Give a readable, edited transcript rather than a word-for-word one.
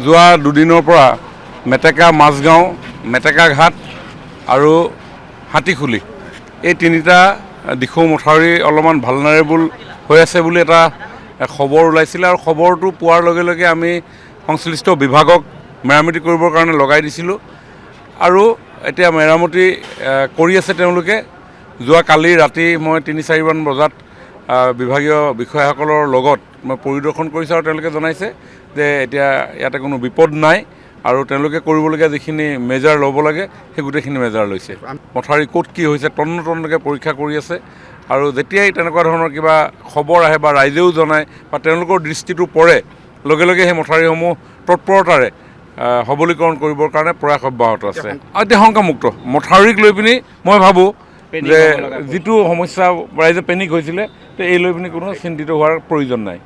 যোৱা দুদিনৰ পৰা মেটেকা মাজগাঁও, মেটেকা ঘাট আৰু হাতীখুলি এই তিনিটা দিশৌ মথাউৰি অলপমান ভালনাৰেবল হৈ আছে বুলি এটা খবৰ ওলাইছিলে আৰু খবৰটো পোৱাৰ লগে লগে আমি সংশ্লিষ্ট বিভাগক মেৰামতি কৰিবৰ কাৰণে লগাই দিছিলোঁ আৰু এতিয়া মেৰামতি কৰি আছে তেওঁলোকে। যোৱা কালি ৰাতি মই ৩-৪ মান বজাত বিভাগীয় বিষয়াসকলৰ লগত মই পৰিদৰ্শন কৰিছোঁ আৰু তেওঁলোকে জনাইছে যে এতিয়া ইয়াতে কোনো বিপদ নাই আৰু তেওঁলোকে কৰিবলগীয়া যিখিনি মেজাৰ ল'ব লাগে সেই গোটেইখিনি মেজাৰ লৈছে। মথাউৰি ক'ত কি হৈছে তন্নতন্নকৈ পৰীক্ষা কৰি আছে আৰু যেতিয়াই তেনেকুৱা ধৰণৰ কিবা খবৰ আহে বা ৰাইজেও জনায় বা তেওঁলোকৰ দৃষ্টিটো পৰে লগে লগে সেই মথাউৰিসমূহ তৎপৰতাৰে সবলীকৰণ কৰিবৰ কাৰণে প্ৰয়াস অব্যাহত আছে। এতিয়া শংকামুক্ত মথাউৰিক লৈ পিনি মই ভাবোঁ যে যিটো সমস্যা ৰাইজে পেনিক হৈছিলে এই লৈ পিনি কোনো চিন্তিত হোৱাৰ প্ৰয়োজন নাই।